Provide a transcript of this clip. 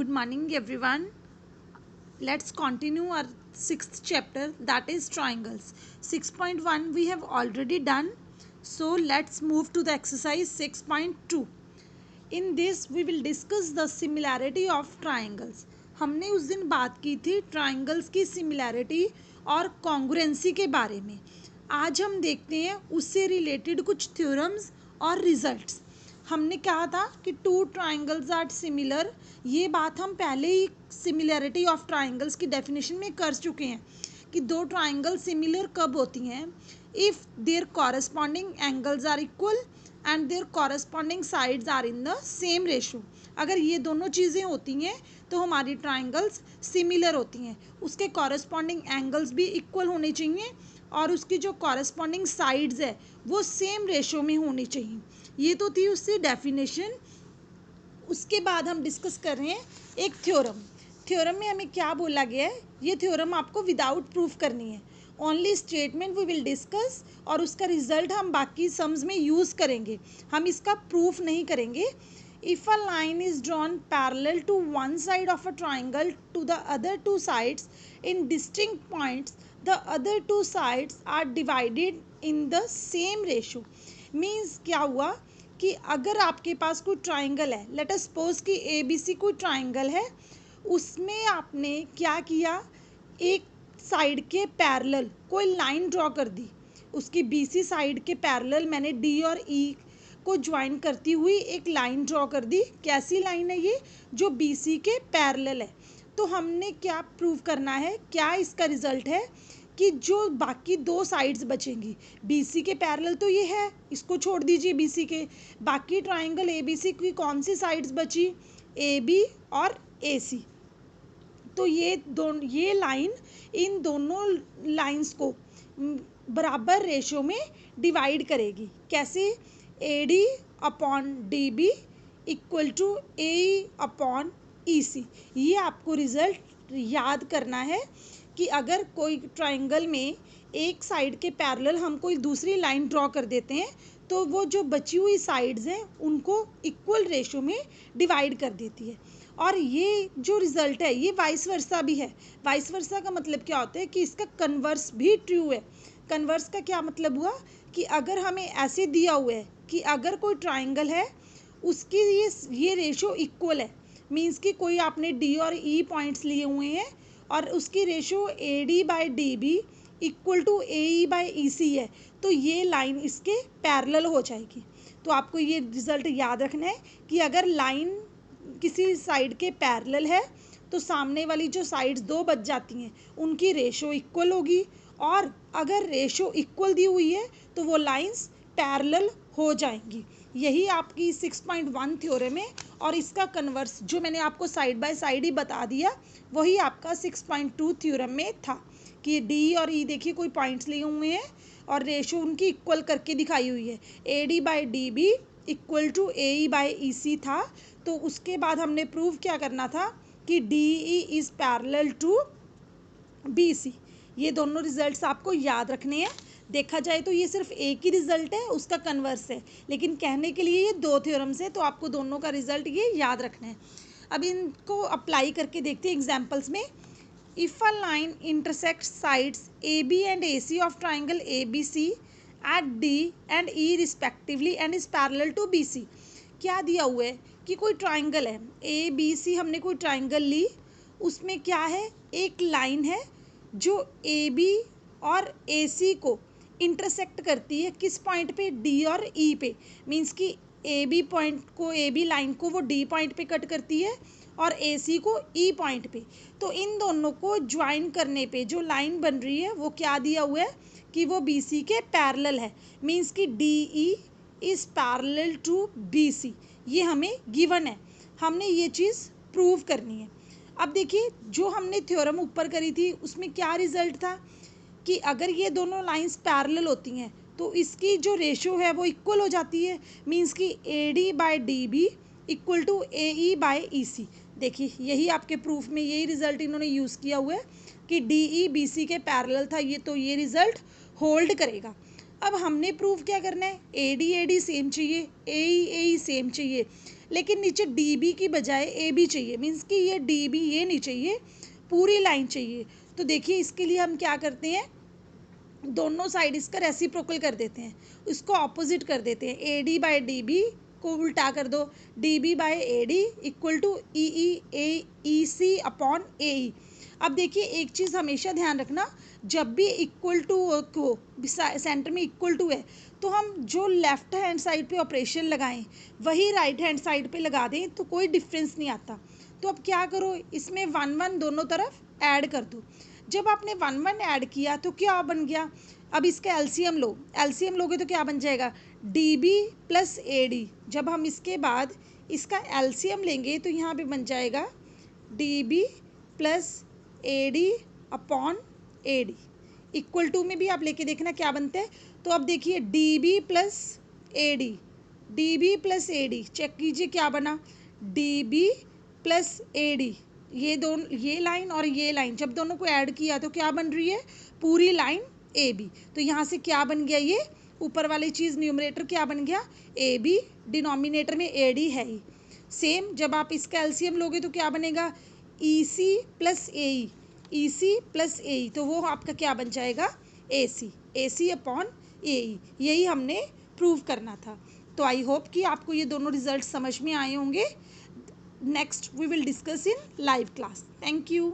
Good morning, everyone. Let's continue our sixth chapter, that is triangles. 6.1 we have already done. So let's move to the exercise 6.2. In this we will discuss the similarity of triangles. हमने उस दिन बात की थी triangles की similarity और congruency के बारे में. आज हम देखते हैं उससे रिलेटेड कुछ थ्योरम्स और रिजल्ट्स. हमने कहा था कि टू ट्राइंगल्स आर सिमिलर. ये बात हम पहले ही सिमिलैरिटी ऑफ ट्राइंगल्स की डेफिनेशन में कर चुके हैं कि दो ट्राइंगल सिमिलर कब होती हैं, if there corresponding angles are equal and there corresponding sides are in the same ratio. अगर ये दोनों चीज़ें होती हैं तो हमारी ट्राइंगल्स सिमिलर होती हैं. उसके कॉरस्पॉन्डिंग एंगल्स भी इक्वल होने चाहिए और उसकी जो कॉरस्पॉन्डिंग साइड्स है वो सेम रेशो में होनी चाहिए. ये तो थी उसकी डेफिनेशन. उसके बाद हम डिस्कस कर रहे हैं एक थ्योरम. थ्योरम में हमें क्या बोला गया है, ये थ्योरम आपको विदाउट प्रूफ करनी है. Only statement we will discuss और उसका रिजल्ट हम बाकी सम्स में यूज़ करेंगे. हम इसका प्रूफ नहीं करेंगे. If a line is drawn parallel to one side of a triangle to the other two sides in distinct points, the other two sides are divided in the same ratio. Means क्या हुआ कि अगर आपके पास कोई triangle है, let us suppose कि ABC कोई ट्राइंगल है, उसमें आपने क्या किया, एक साइड के पैरेलल कोई लाइन ड्रॉ कर दी. उसकी BC साइड के पैरेलल मैंने D और E को ज्वाइन करती हुई एक लाइन ड्रॉ कर दी. कैसी लाइन है ये, जो BC के पैरेलल है. तो हमने क्या प्रूव करना है, क्या इसका रिजल्ट है कि जो बाकी दो साइड्स बचेंगी, BC के पैरेलल तो ये है, इसको छोड़ दीजिए BC के, बाकी ट्राइंगल ABC की कौन सी साइड्स बची, AB और AC. तो ये लाइन इन दोनों लाइंस को बराबर रेशो में डिवाइड करेगी. कैसे, AD upon DB equal to AE upon EC. ये आपको रिजल्ट याद करना है कि अगर कोई ट्राइंगल में एक साइड के पैरेलल हम कोई दूसरी लाइन ड्रॉ कर देते हैं तो वो जो बची हुई साइड्स हैं उनको इक्वल रेशो में डिवाइड कर देती है. और ये जो रिज़ल्ट है ये वाइस वर्सा भी है. वाइस वर्सा का मतलब क्या होता है कि इसका कन्वर्स भी ट्रू है. कन्वर्स का क्या मतलब हुआ कि अगर हमें ऐसे दिया हुआ है कि अगर कोई ट्राइंगल है उसकी ये रेशो इक्वल है, मीन्स कि कोई आपने D और E पॉइंट्स लिए हुए हैं और उसकी ratio AD by DB equal to AE by EC है, तो ये लाइन इसके पैरेलल हो जाएगी. तो आपको ये रिज़ल्ट याद रखना है कि अगर लाइन किसी साइड के पैरेलल है तो सामने वाली जो साइड्स दो बच जाती हैं उनकी रेशो इक्वल होगी, और अगर रेशो इक्वल दी हुई है तो वो लाइंस पैरेलल हो जाएंगी. यही आपकी 6.1 थ्योरम है और इसका कन्वर्स जो मैंने आपको साइड बाय साइड ही बता दिया वही आपका 6.2 थ्योरम में था कि D और E देखिए कोई पॉइंट्स लिए हुए हैं और रेशो उनकी इक्वल करके दिखाई हुई है. AD by DB equal to AE by EC था. तो उसके बाद हमने प्रूव क्या करना था कि DE is parallel to BC. ये दोनों रिजल्ट्स आपको याद रखने हैं. देखा जाए तो ये सिर्फ एक ही रिजल्ट है, उसका कन्वर्स है, लेकिन कहने के लिए ये दो थ्योरम्स है तो आपको दोनों का रिजल्ट ये याद रखना है. अब इनको अप्लाई करके देखते हैं एग्जाम्पल्स में. If a line intersect sides AB and AC of triangle ABC at D and E respectively and is parallel to BC. क्या दिया हुआ है कि कोई ट्राइंगल है ABC, हमने कोई ट्राइंगल ली, उसमें क्या है, एक लाइन है जो AB और AC को इंटरसेक्ट करती है. किस पॉइंट पे, D और E पे. मीन्स कि AB पॉइंट को, AB लाइन को वो D पॉइंट पे कट करती है और AC को E पॉइंट पे. तो इन दोनों को ज्वाइन करने पे जो लाइन बन रही है वो क्या दिया हुआ है कि वो BC के पैरेलल है. मीन्स कि DE is parallel to BC. ये हमें गिवन है, हमने ये चीज़ प्रूव करनी है. अब देखिए जो हमने थ्योरम ऊपर करी थी उसमें क्या रिजल्ट था कि अगर ये दोनों लाइंस पैरेलल होती हैं तो इसकी जो रेशो है वो इक्वल हो जाती है. मीन्स कि AD by DB equal to AE by EC. देखिए यही आपके प्रूफ में यही रिज़ल्ट इन्होंने यूज़ किया हुआ है कि DE BC के पैरेलल था. ये तो ये रिज़ल्ट होल्ड करेगा. अब हमने प्रूफ क्या करना है, AD AD सेम चाहिए, AE AE सेम चाहिए. लेकिन नीचे डी बी की बजाय ए बी चाहिए, मीन्स कि ये डी बी ये नहीं चाहिए, पूरी लाइन चाहिए। तो देखिए इसके लिए हम क्या करते हैं, दोनों साइड इसका रेसिप्रोकल कर देते हैं, इसको ऑपोजिट कर देते हैं। A D by D B को उल्टा कर दो, D B by A D equal to E C upon A E. अब देखिए एक चीज़ हमेशा ध्यान रखना, जब भी इक्वल टू को सेंटर में इक्वल टू है तो हम जो लेफ्ट हैंड साइड पे ऑपरेशन लगाएं वही राइट हैंड साइड पे लगा दें, तो कोई डिफरेंस नहीं आता। तो अब क्या करो, इसमें 1 1 दोनों तरफ ऐड कर दो। जब आपने 1 1 ऐड किया तो क्या बन गया, अब इसका एलसीएम लो, एलसीएम लोगे तो क्या बन जाएगा, D B plus A D. जब हम इसके बाद इसका एलसीएम लेंगे तो यहाँ पे बन जाएगा D B plus A D upon A D. Equal to में भी आप लेके देखना क्या बनता है। तो अब देखिए D B plus A D, D B plus A D, check कीजिए क्या बना, D B plus A D. ये दोनों, ये लाइन और ये लाइन जब दोनों को ऐड किया तो क्या बन रही है, पूरी लाइन ए बी। तो यहाँ से क्या बन गया, ये ऊपर वाली चीज़ न्यूमरेटर क्या बन गया, ए बी, डिनोमिनेटर में ए डी है ही। सेम जब आप इसका एलसीएम लोगे तो क्या बनेगा, ई सी प्लस ए ई, ई सी प्लस ए ई, तो वो आपका क्या बन जाएगा, ए सी अपॉन ए ई। यही हमने प्रूव करना था। तो आई होप कि आपको ये दोनों रिजल्ट समझ में आए होंगे। Next we will discuss in live class. Thank you.